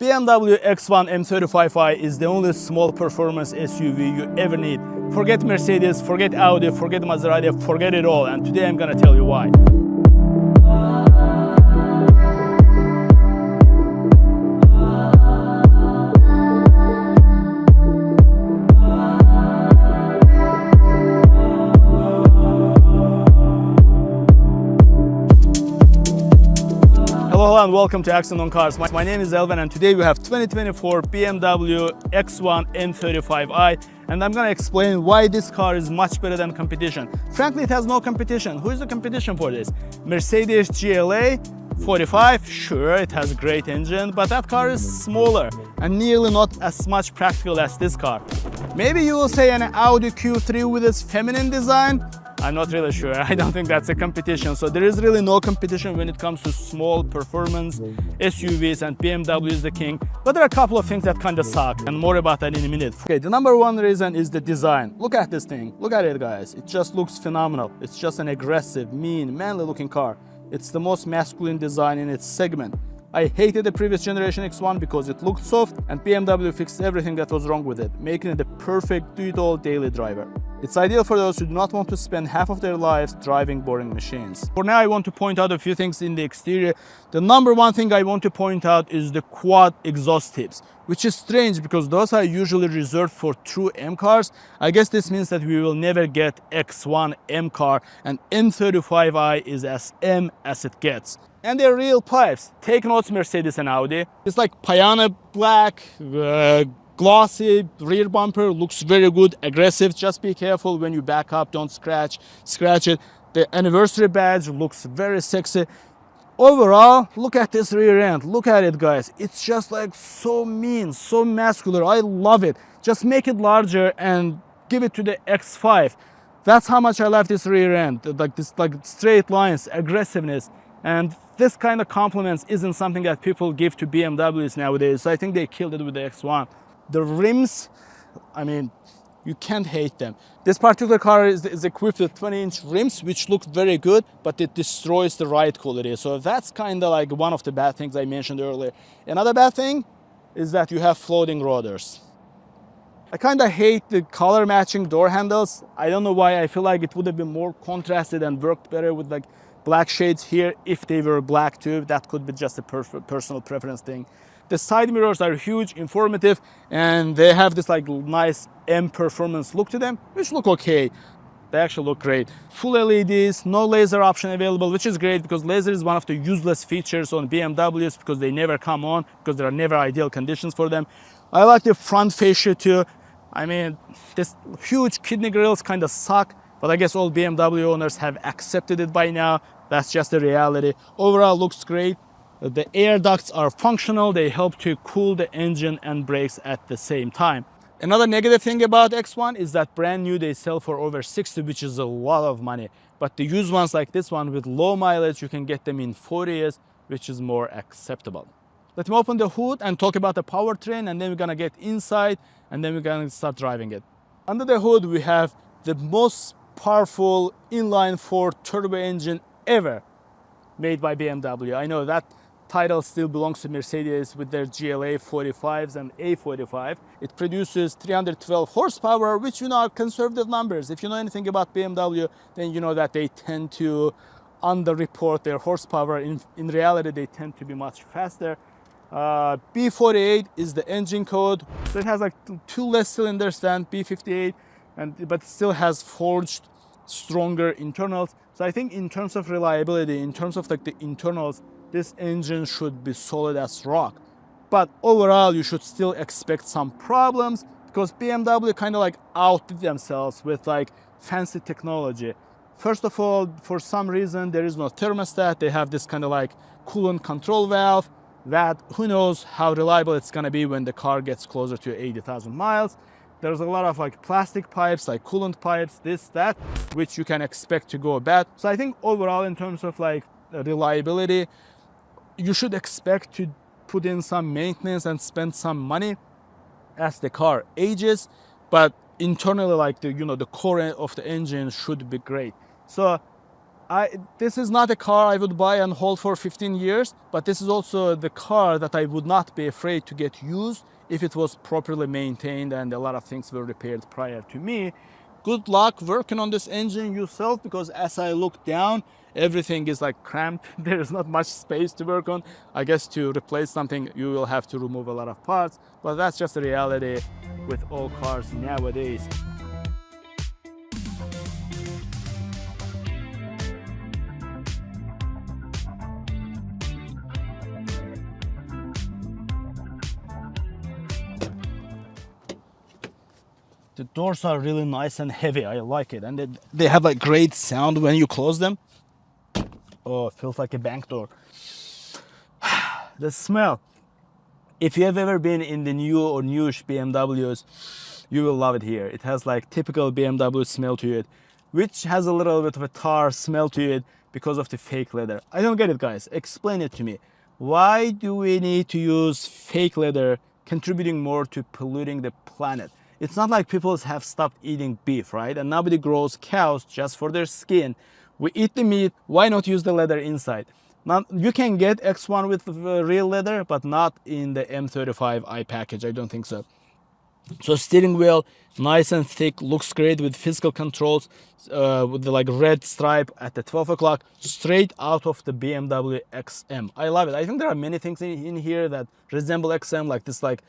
BMW X1 M35i is the only small performance SUV you ever need. Forget Mercedes, forget Audi, forget Maserati, forget it all. And today I'm gonna tell you why. Hello and welcome to Accent on Cars. My name is Elvan and today we have 2024 BMW X1 M35i and I'm gonna explain why this car is much better than competition. Frankly, it has no competition. Who is the competition for this? Mercedes GLA 45, sure, it has a great engine, but that car is smaller and nearly not as much practical as this car. Maybe you will say an Audi Q3 with its feminine design. I'm not really sure. I don't think that's a competition. So there is really no competition when it comes to small performance SUVs, and BMW is the king. But there are a couple of things that kind of suck, and more about that in a minute. Okay, the number one reason is the design. Look at this thing. Look at it, guys. It just looks phenomenal. It's just an aggressive, mean, manly looking car. It's the most masculine design in its segment. I hated the previous generation X1 because it looked soft, and BMW fixed everything that was wrong with it, making it the perfect do-it-all daily driver. It's ideal for those who do not want to spend half of their lives driving boring machines. For now, I want to point out a few things in the exterior. The number one thing I want to point out is the quad exhaust tips, which is strange because those are usually reserved for true M cars. I guess this means that we will never get X1 M car, and M35i is as M as it gets. And they're real pipes. Take notes, Mercedes and Audi. It's like Piano black, glossy rear bumper, looks very good, aggressive. Just be careful when you back up, don't scratch it. The anniversary badge looks very sexy. Overall, look at this rear end. Look at it, guys. It's just like so mean, so muscular. I love it. Just make it larger and give it to the X5. That's how much I love this rear end. Like straight lines, aggressiveness. And this kind of compliments isn't something that people give to BMWs nowadays. So I think they killed it with the X1. The rims, I mean, you can't hate them. This particular car is equipped with 20-inch rims, which look very good, but it destroys the ride quality. So that's kind of like one of the bad things I mentioned earlier. Another bad thing is that you have floating rotors. I kind of hate the color matching door handles. I don't know why. I feel like it would have been more contrasted and worked better with like black shades here if they were black too. That could be just a personal preference thing. The side mirrors are huge, informative, and they have this like nice M performance look to them, which look okay. They actually look great. Full LEDs, no laser option available, which is great because laser is one of the useless features on BMWs because they never come on, because there are never ideal conditions for them. I like the front fascia too. I mean, this huge kidney grills kind of suck, but I guess all BMW owners have accepted it by now. That's just the reality. Overall, looks great. The air ducts are functional. They help to cool the engine and brakes at the same time. Another negative thing about X1 is that brand new they sell for over 60, which is a lot of money. But the used ones like this one with low mileage, you can get them in 40s, which is more acceptable. Let me open the hood and talk about the powertrain, and then we're gonna get inside and then we're gonna start driving it. Under the hood, we have the most powerful inline-4 turbo engine ever made by BMW. I know that title still belongs to Mercedes with their GLA 45s and A45. It produces 312 horsepower, which you know are conservative numbers. If you know anything about BMW, then you know that they tend to underreport their horsepower. In reality, they tend to be much faster. B48 is the engine code. So it has like two less cylinders than B58, but it still has forged stronger internals. So I think in terms of reliability, in terms of like the internals, this engine should be solid as rock. But overall, you should still expect some problems because BMW kind of like outdid themselves with like fancy technology. First of all, for some reason, there is no thermostat. They have this kind of like coolant control valve that who knows how reliable it's gonna be when the car gets closer to 80,000 miles. There's a lot of like plastic pipes, like coolant pipes, this, that, which you can expect to go bad. So I think overall, in terms of like reliability, you should expect to put in some maintenance and spend some money as the car ages, but internally, like the core of the engine should be great. So This is not a car I would buy and hold for 15 years, but this is also the car that I would not be afraid to get used if it was properly maintained and a lot of things were repaired prior to me. Good luck working on this engine yourself, because as I look down, everything is like cramped. There's not much space to work on. I guess to replace something, you will have to remove a lot of parts, but that's just the reality with all cars nowadays. The doors are really nice and heavy. I like it, and they have like great sound when you close them. Oh, it feels like a bank door. The smell. If you have ever been in the new or newish BMWs, you will love it here. It has like typical BMW smell to it, which has a little bit of a tar smell to it because of the fake leather. I don't get it, guys. Explain it to me. Why do we need to use fake leather, contributing more to polluting the planet? It's not like people have stopped eating beef, right? And nobody grows cows just for their skin. We eat the meat, why not use the leather inside? Now, you can get X1 with real leather, but not in the M35i package. I don't think so. So steering wheel, nice and thick, looks great with physical controls, with the like red stripe at the 12 o'clock, straight out of the BMW XM. I love it. I think there are many things in here that resemble XM, like this like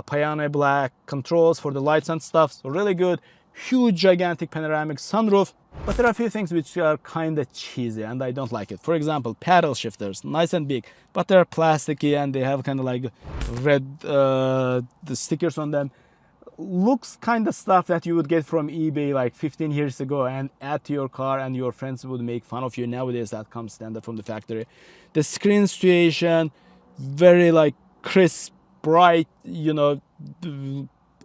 piano black controls for the lights and stuff. So really good. Huge gigantic panoramic sunroof, but there are a few things which are kind of cheesy and I don't like it. For example, paddle shifters, nice and big, but they're plasticky and they have kind of like red the stickers on them. Looks kind of stuff that you would get from eBay like 15 years ago and add to your car, and your friends would make fun of you. Nowadays that comes standard from the factory. The screen situation, very like crisp, bright, you know,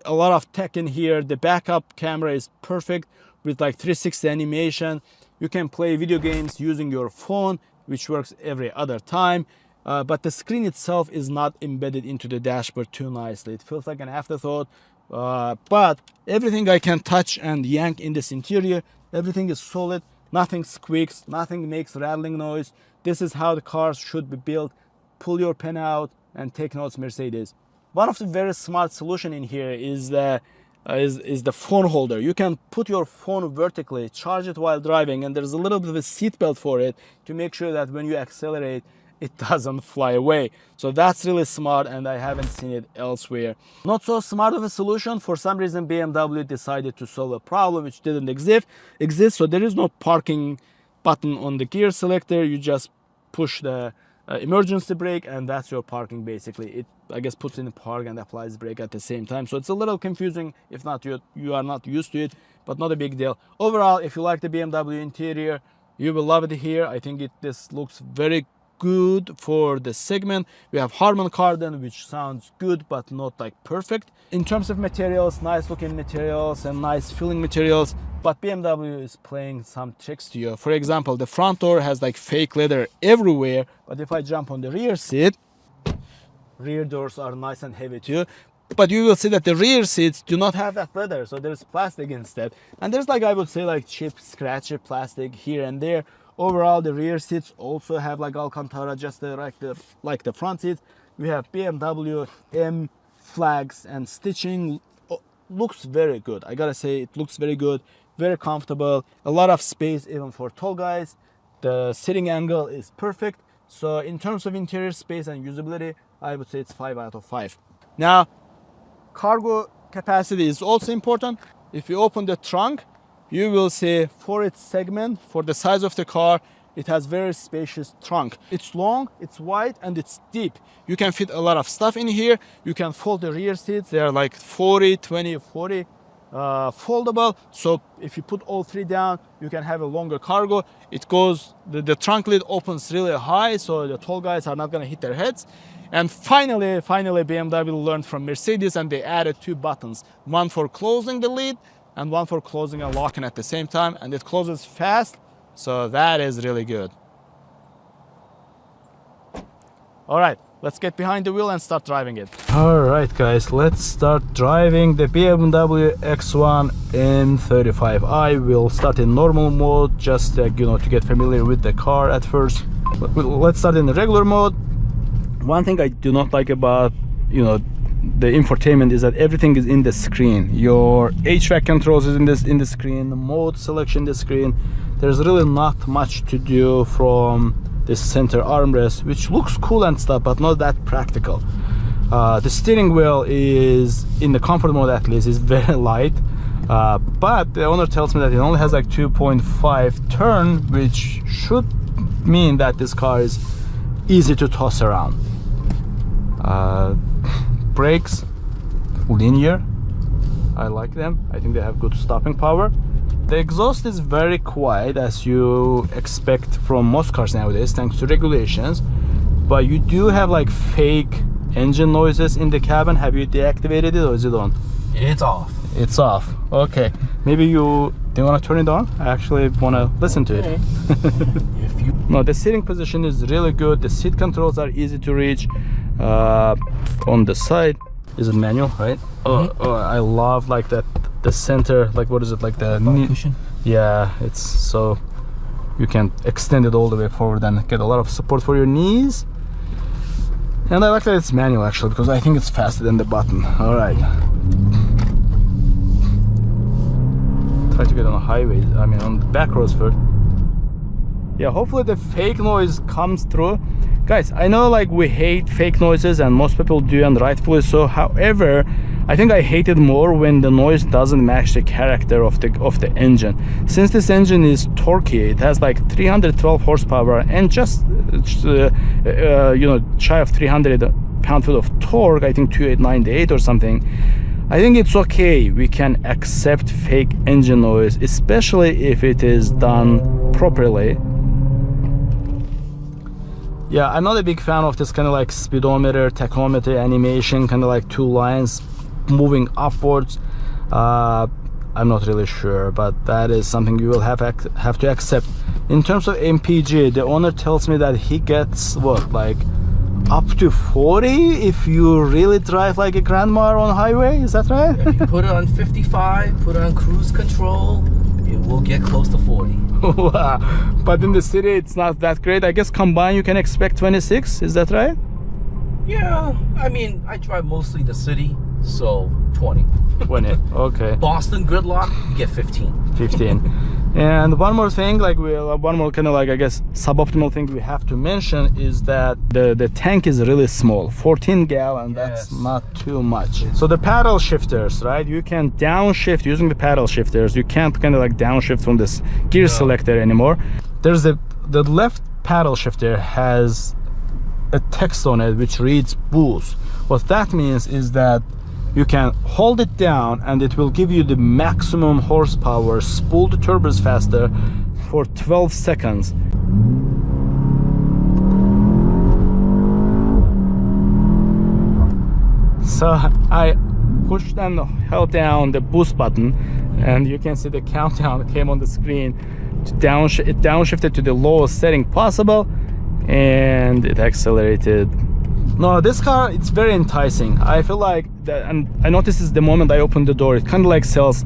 a lot of tech in here. The backup camera is perfect with like 360 animation. You can play video games using your phone, which works every other time. But the screen itself is not embedded into the dashboard too nicely. It feels like an afterthought. But everything I can touch and yank in this interior, everything is solid. Nothing squeaks, nothing makes rattling noise. This is how the cars should be built. Pull your pen out and take notes, Mercedes. One of the very smart solution in here is the phone holder. You can put your phone vertically, charge it while driving, and there's a little bit of a seat belt for it to make sure that when you accelerate, it doesn't fly away. So that's really smart, and I haven't seen it elsewhere. Not so smart of a solution. For some reason, BMW decided to solve a problem which didn't exist. So there is no parking button on the gear selector. You just push the emergency brake, and that's your parking basically. It, I guess, puts in park and applies brake at the same time. So it's a little confusing if not you are not used to it, but not a big deal. Overall, if you like the BMW interior, you will love it here. I think this looks very good for the segment. We have Harman Kardon, which sounds good but not like perfect. In terms of materials, nice looking materials and nice filling materials, but BMW is playing some tricks to you. For example, the front door has like fake leather everywhere, but if I jump on the rear seat, rear doors are nice and heavy too, but you will see that the rear seats do not have that leather, so there's plastic instead, and there's like, I would say, like cheap scratchy plastic here and there. Overall, the rear seats also have like Alcantara, just like the front seats. We have BMW M flags and stitching. Looks very good. I gotta say, it looks very good, very comfortable. A lot of space even for tall guys. The sitting angle is perfect. So in terms of interior space and usability, I would say it's 5 out of 5. Now, cargo capacity is also important. If you open the trunk, you will see for its segment, for the size of the car, it has very spacious trunk. It's long, it's wide, and it's deep. You can fit a lot of stuff in here. You can fold the rear seats. They are like 40, 20, 40 foldable. So if you put all three down, you can have a longer cargo. It goes, the trunk lid opens really high, so the tall guys are not gonna hit their heads. And finally, BMW learned from Mercedes, and they added 2 buttons. One for closing the lid, and one for closing and locking at the same time, and it closes fast, so that is really good. All right, let's get behind the wheel and start driving it. All right, guys, let's start driving the BMW X1 M35i. We'll start in normal mode, just you know, to get familiar with the car at first. Let's start in the regular mode. One thing I do not like about, you know, the infotainment is that everything is in the screen. Your HVAC controls is in the screen, the mode selection in the screen. There's really not much to do from this center armrest, which looks cool and stuff, but not that practical. The steering wheel is, in the comfort mode at least, is very light, but the owner tells me that it only has like 2.5 turn, which should mean that this car is easy to toss around. Brakes, linear. I like them. I think they have good stopping power. The exhaust is very quiet, as you expect from most cars nowadays, thanks to regulations, but you do have like fake engine noises in the cabin. Have you deactivated it, or is it on? It's off. It's off. Okay, maybe you want to turn it on. I actually want to listen to it. No, the sitting position is really good. The seat controls are easy to reach. On the side, is it manual, right? Oh, I love like that, the center, like what is it, like the knee cushion? Yeah, it's so you can extend it all the way forward and get a lot of support for your knees. And I like that it's manual actually, because I think it's faster than the button. All right, try to get on the highway, I mean on the back roads first. Yeah, hopefully the fake noise comes through. Guys, I know like we hate fake noises, and most people do, and rightfully so. However, I think I hate it more when the noise doesn't match the character of the engine. Since this engine is torquey, it has like 312 horsepower and just you know, shy of 300 pound-feet of torque. I think 2898 or something. I think it's okay. We can accept fake engine noise, especially if it is done properly. Yeah, I'm not a big fan of this kind of like speedometer, tachometer animation, kind of like two lines moving upwards. I'm not really sure, but that is something you will have to accept. In terms of MPG, the owner tells me that he gets what, like up to 40 if you really drive like a grandma on highway. Is that right? If you put it on 55, put it on cruise control, it will get close to 40. Wow. But in the city it's not that great. I guess combined you can expect 26. Is that right? Yeah, I mean, I drive mostly the city, so 20. 20. Okay. Boston gridlock, you get 15. 15. And one more thing, like one more kind of like, I guess, suboptimal thing we have to mention is that the tank is really small, 14 gallon. That's not too much. So the paddle shifters, right? You can downshift using the paddle shifters. You can't kind of like downshift from this gear selector anymore. There's the left paddle shifter has a text on it which reads boost. What that means is that you can hold it down and it will give you the maximum horsepower, spool the turbos faster for 12 seconds. So I pushed and held down the boost button, and you can see the countdown came on the screen. It downshifted to the lowest setting possible, and it accelerated. No, this car, it's very enticing. I feel like that, and I noticed this the moment I opened the door. It kind of like sells,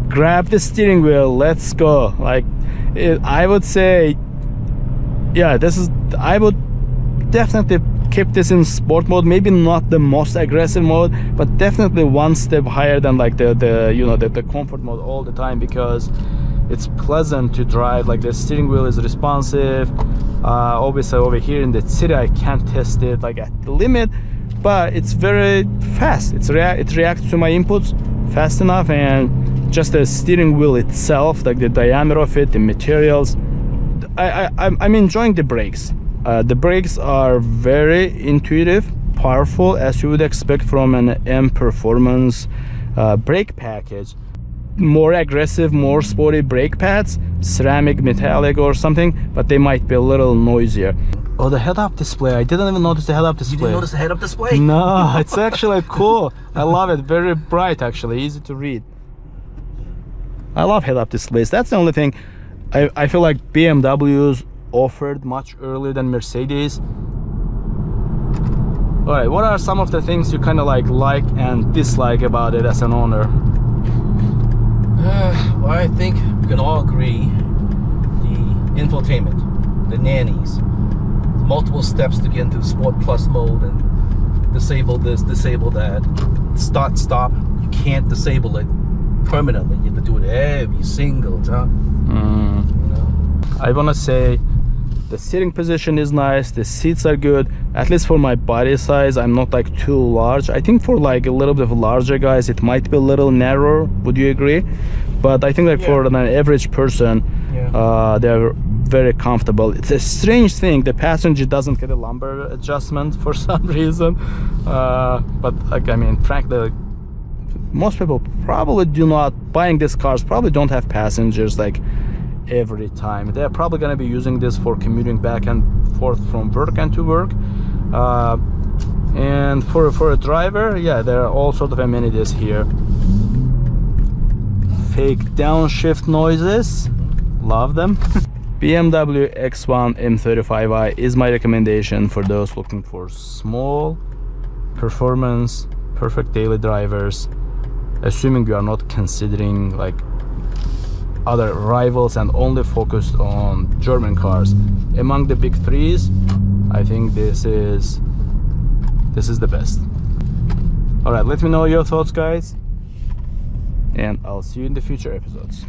grab the steering wheel, let's go. Like I would say, yeah, I would definitely keep this in sport mode. Maybe not the most aggressive mode, but definitely one step higher than like the comfort mode all the time, because it's pleasant to drive. Like the steering wheel is responsive. Obviously over here in the city I can't test it like at the limit, but it's very fast. It reacts to my inputs fast enough, and just the steering wheel itself, like the diameter of it, the materials, I'm enjoying the brakes. The brakes are very intuitive, powerful, as you would expect from an M Performance brake package. More aggressive, more sporty brake pads, ceramic, metallic or something, but they might be a little noisier. Oh, the head-up display. I didn't even notice the head-up display. You didn't notice the head-up display? No, it's actually cool. I love it. Very bright, actually. Easy to read. I love head-up displays. That's the only thing I feel like BMW's offered much earlier than Mercedes. All right, what are some of the things you kind of like and dislike about it as an owner? Well, I think we can all agree the infotainment, the nannies, multiple steps to get into Sport Plus mode and disable this, disable that, start, stop. You can't disable it permanently. You have to do it every single time. You know? I want to say the sitting position is nice, the seats are good, at least for my body size. I'm not like too large. I think for like a little bit of larger guys it might be a little narrow, would you agree? But I think like for an average person, they're very comfortable. It's a strange thing, the passenger doesn't get a lumbar adjustment for some reason, but like, I mean, frankly, like, most people probably do not, buying these cars probably don't have passengers like every time. They're probably going to be using this for commuting back and forth from work and to work, and for a driver, yeah, there are all sort of amenities here. Fake downshift noises, love them. BMW X1 M35i is my recommendation for those looking for small performance, perfect daily drivers, assuming you are not considering like other rivals and only focused on German cars. Among the big threes, I think this is the best. All right, let me know your thoughts, guys, and I'll see you in the future episodes.